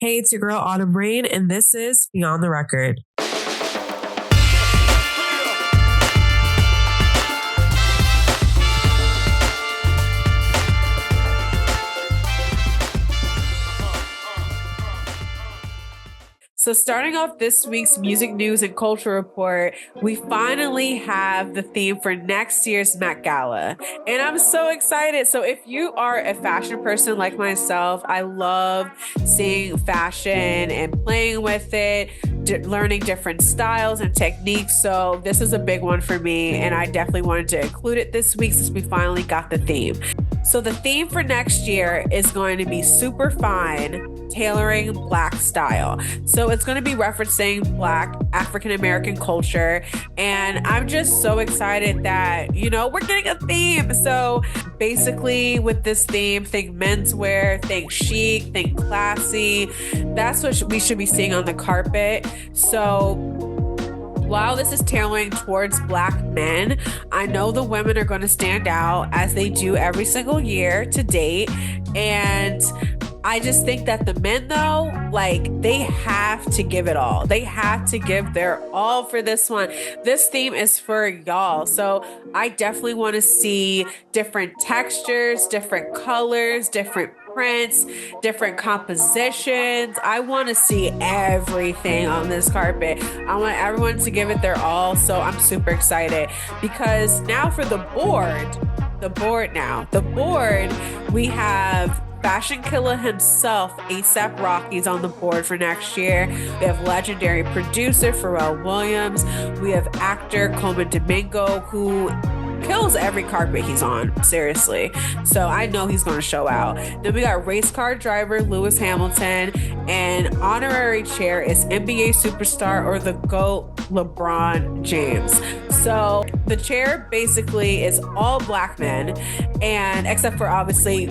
Hey, it's your girl Autumn Rain, and this is Beyond the Record. So starting off this week's music news and culture report, we finally have the theme for next year's Met Gala. And I'm so excited. So if you are a fashion person like myself, I love seeing fashion and playing with it, learning different styles and techniques. So this is a big one for me. And I definitely wanted to include it this week since we finally got the theme. So the theme for next year is going to be super fine, tailoring Black style. So it's going to be referencing Black African-American culture. And I'm just so excited that, we're getting a theme. So basically with this theme, think menswear, think chic, think classy. That's what we should be seeing on the carpet. So while this is tailoring towards Black men, I know the women are going to stand out as they do every single year to date. And I just think that the men, though, they have to give it all. They have to give their all for this one. This theme is for y'all. So I definitely want to see different textures, different colors, different prints, different compositions. I want to see everything on this carpet. I want everyone to give it their all. So I'm super excited because now for the board, we have fashion killer himself, A$AP Rocky's on the board for next year. We have legendary producer Pharrell Williams. We have actor Coleman Domingo, who kills every carpet he's on, seriously. So I know he's going to show out. Then we got race car driver Lewis Hamilton, and honorary chair is NBA superstar or the GOAT LeBron James. So the chair basically is all Black men, and except for obviously,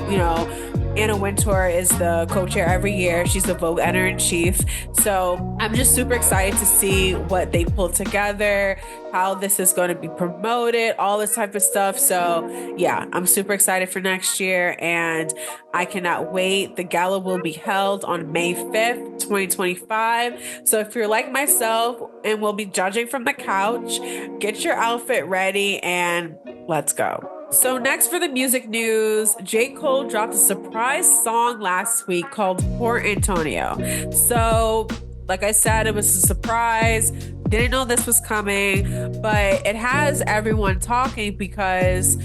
Anna Wintour is the co-chair every year. She's the Vogue editor-in-chief. So I'm just super excited to see what they pull together, how this is going to be promoted, all this type of stuff. So yeah, I'm super excited for next year and I cannot wait. The gala will be held on May 5th, 2025. So if you're like myself and will be judging from the couch, get your outfit ready and let's go. So next for the music news, JCole dropped a surprise song last week called Poor Antonio. So like I said, it was a surprise. Didn't know this was coming, but it has everyone talking because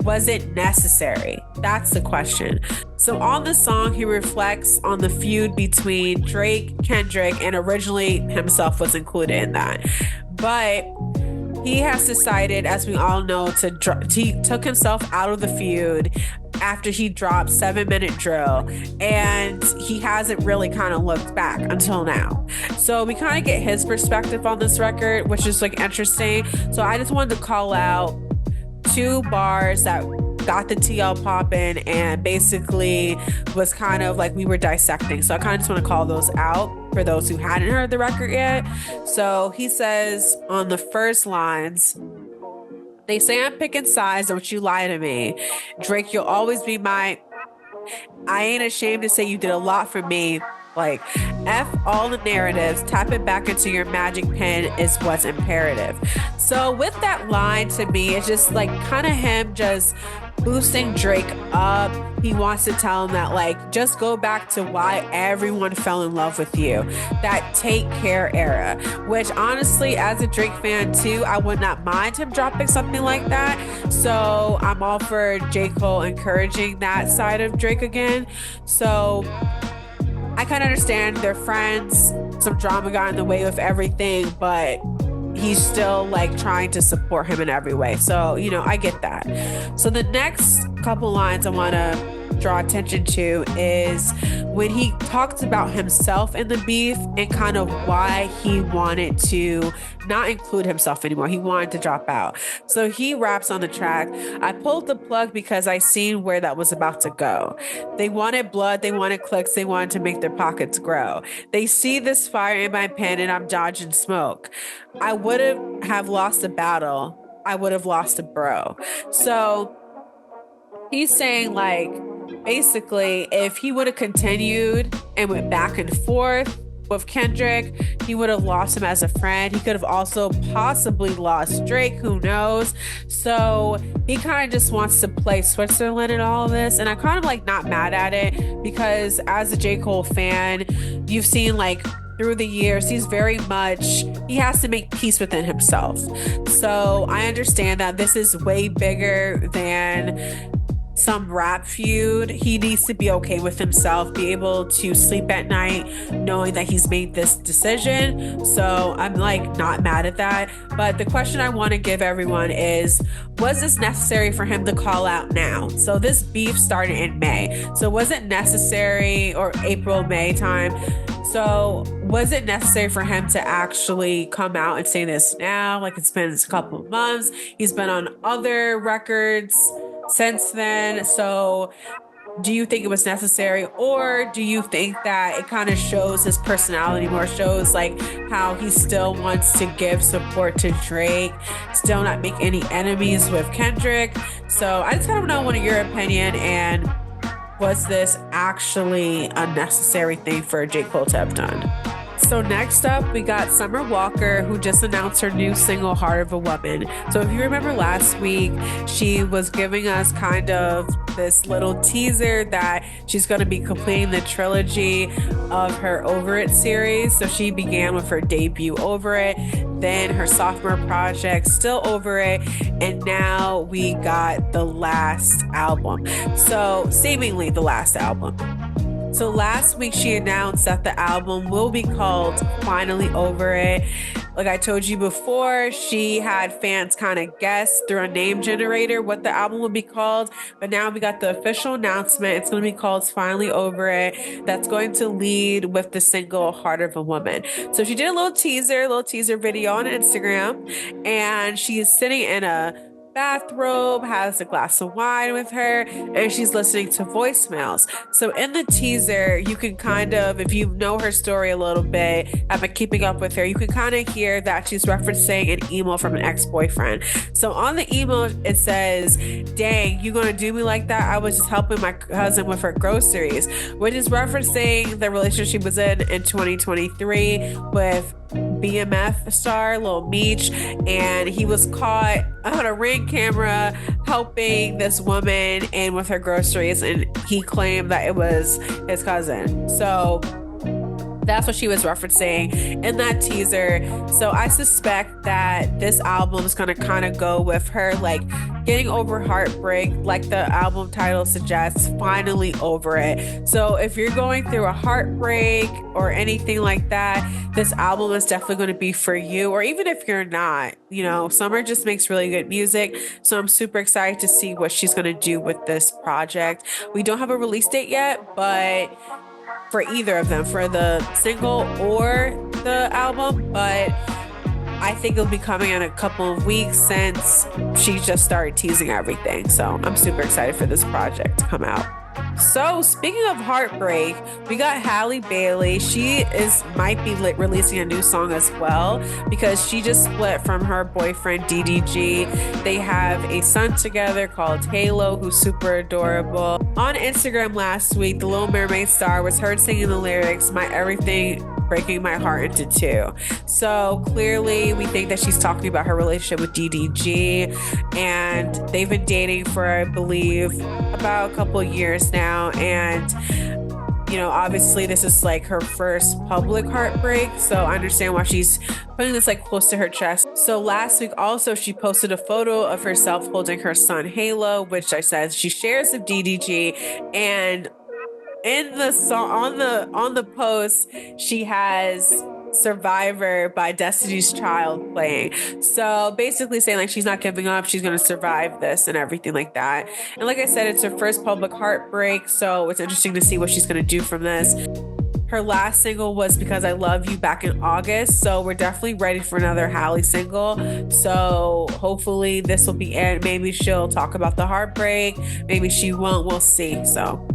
was it necessary? That's the question. So on the song, he reflects on the feud between Drake, Kendrick, and originally himself was included in that. But he has decided, as we all know, he took himself out of the feud after he dropped 7-Minute Drill, and he hasn't really kind of looked back until now. So we kind of get his perspective on this record, which is interesting. So I just wanted to call out 2 bars that got the TL popping and basically was kind of like we were dissecting. So I kind of just want to call those out for those who hadn't heard the record yet. So he says on the first lines, they say I'm picking sides, don't you lie to me. Drake, you'll always be I ain't ashamed to say you did a lot for me. F all the narratives, tap it back into your magic pen is what's imperative. So with that line, to me, it's just kind of him just boosting Drake up. He wants to tell him that just go back to why everyone fell in love with you, that Take Care era, which honestly, as a Drake fan too, I would not mind him dropping something like that. So I'm all for JCole encouraging that side of Drake again. So I kind of understand they're friends. Some drama got in the way of everything, but he's still trying to support him in every way. So, I get that. So the next couple lines I want to draw attention to is when he talks about himself in the beef and kind of why he wanted to not include himself anymore. He wanted to drop out. So he raps on the track, I pulled the plug because I seen where that was about to go. They wanted blood, they wanted clicks, they wanted to make their pockets grow. They see this fire in my pen and I'm dodging smoke. I wouldn't have lost a battle. I would have lost a bro. So he's saying basically, if he would have continued and went back and forth with Kendrick, he would have lost him as a friend. He could have also possibly lost Drake, who knows? So he kind of just wants to play Switzerland and all of this. And I'm kind of like not mad at it, because as a JCole fan, you've seen like through the years, he has to make peace within himself. So I understand that this is way bigger than some rap feud. He needs to be okay with himself, be able to sleep at night knowing that he's made this decision. So I'm like not mad at that. But the question I want to give everyone is, was this necessary for him to call out now? So this beef started in May. So was it necessary, or April, May time? So was it necessary for him to actually come out and say this now? Like, it's been a couple of months. He's been on other records since then. So do you think it was necessary, or do you think that it kind of shows his personality more, shows like how he still wants to give support to Drake, still not make any enemies with Kendrick? So I just kind of know what your opinion, and was this actually a necessary thing for J. Cole to have done? So next up, we got Summer Walker, who just announced her new single, Heart of a Woman. So if you remember last week, she was giving us kind of this little teaser that she's going to be completing the trilogy of her Over It series. So she began with her debut, Over It, then her sophomore project, Still Over It, and now we got the last album. So seemingly the last album. So last week she announced that the album will be called Finally Over It. Like I told you before, she had fans kind of guess through a name generator what the album would be called. But now we got the official announcement. It's going to be called Finally Over It. That's going to lead with the single Heart of a Woman. So she did a little teaser video on Instagram, and she's sitting in a bathrobe, has a glass of wine with her, and she's listening to voicemails. So in the teaser, you can kind of, if you know her story a little bit, I've been keeping up with her, you can kind of hear that she's referencing an email from an ex-boyfriend. So on the email, it says, "Dang, you gonna do me like that? I was just helping my cousin with her groceries," which is referencing the relationship she was in 2023 with BMF star Lil Meech, and he was caught on a Ring camera helping this woman in with her groceries, and he claimed that it was his cousin. So that's what she was referencing in that teaser. So I suspect that this album is going to kind of go with her like getting over heartbreak, like the album title suggests, finally over it. So if you're going through a heartbreak or anything like that, this album is definitely going to be for you. Or even if you're not, you know, Summer just makes really good music. So I'm super excited to see what she's going to do with this project. We don't have a release date yet, but for either of them, for the single or the album, but I think it'll be coming in a couple of weeks since she just started teasing everything. So I'm super excited for this project to come out. So speaking of heartbreak, we got Halle Bailey. She might be releasing a new song as well, because she just split from her boyfriend DDG. They have a son together called Halo, who's super adorable. On Instagram last week, the Little Mermaid star was heard singing the lyrics, "My everything breaking my heart into two." So clearly we think that she's talking about her relationship with DDG, and they've been dating for, I believe, about a couple of years now. And you know, obviously this is like her first public heartbreak, so I understand why she's putting this like close to her chest. So last week also she posted a photo of herself holding her son Halo, which I said she shares with DDG, and in the song, on the post, she has Survivor by Destiny's Child playing. So basically saying like she's not giving up, she's going to survive this and everything like that. And like I said, it's her first public heartbreak, so it's interesting to see what she's going to do from this. Her last single was Because I Love You back in August, so we're definitely ready for another Halle single. So hopefully this will be it. Maybe she'll talk about the heartbreak, maybe she won't, we'll see. So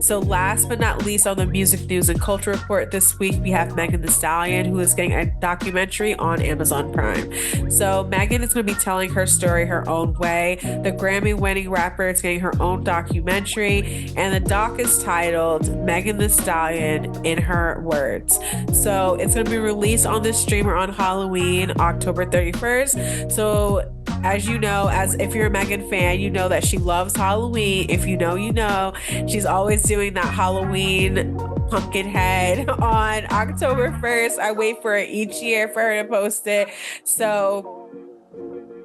So last but not least on the music news and culture report this week, we have Megan Thee Stallion, who is getting a documentary on Amazon Prime. So Megan is going to be telling her story her own way. The Grammy-winning rapper is getting her own documentary, and the doc is titled Megan Thee Stallion in Her Words. So it's going to be released on the streamer on Halloween, October 31st. So as you know, as if you're a Megan fan, you know that she loves Halloween. If you know, you know. She's always doing that Halloween pumpkin head on October 1st. I wait for it each year for her to post it. So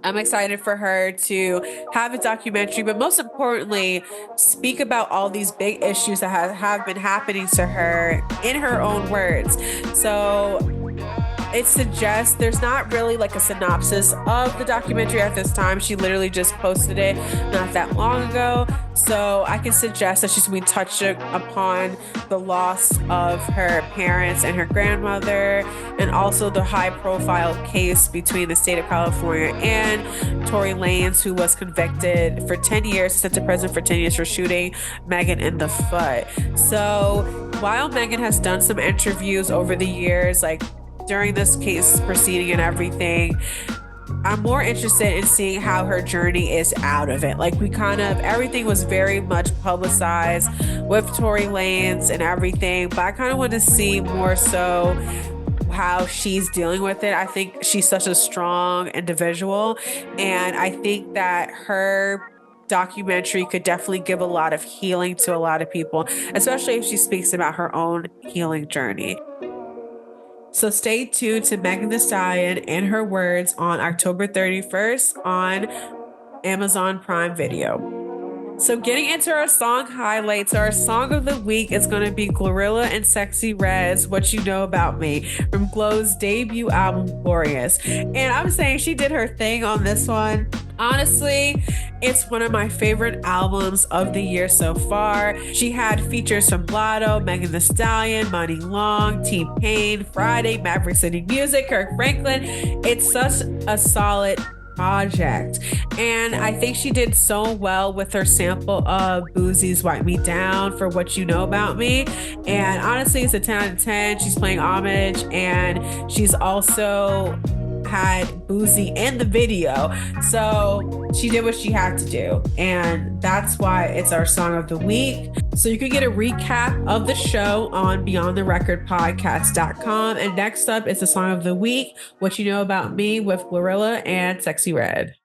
I'm excited for her to have a documentary, but most importantly, speak about all these big issues that have been happening to her in her own words. So it suggests there's not really like a synopsis of the documentary at this time. She literally just posted it not that long ago. So I can suggest that she's going to be touching upon the loss of her parents and her grandmother, and also the high profile case between the state of California and Tory Lanez, who was convicted for 10 years, sent to prison for 10 years for shooting Megan in the foot. So while Megan has done some interviews over the years, like during this case proceeding and everything, I'm more interested in seeing how her journey is out of it. Like everything was very much publicized with Tory Lanez and everything, but I kind of want to see more so how she's dealing with it. I think she's such a strong individual, and I think that her documentary could definitely give a lot of healing to a lot of people, especially if she speaks about her own healing journey. So stay tuned to Megan Thee Stallion in Her Words on October 31st on Amazon Prime Video. So getting into our song highlights, our song of the week is going to be Glorilla and Sexy Red's What You Know About Me from Glow's debut album, Glorious. And I'm saying she did her thing on this one. Honestly, it's one of my favorite albums of the year so far. She had features from Blotto, Megan Thee Stallion, Money Long, T-Pain, Friday, Maverick City Music, Kirk Franklin. It's such a solid project, and I think she did so well with her sample of Boosie's Wipe Me Down for What You Know About Me. And honestly, it's a 10 out of 10. She's playing homage, and she's also had Boosie in the video, so she did what she had to do, and that's why it's our song of the week. So you can get a recap of the show on beyondtherecordpodcast.com, and next up is the song of the week, What You Know About Me with Glorilla and Sexy Red.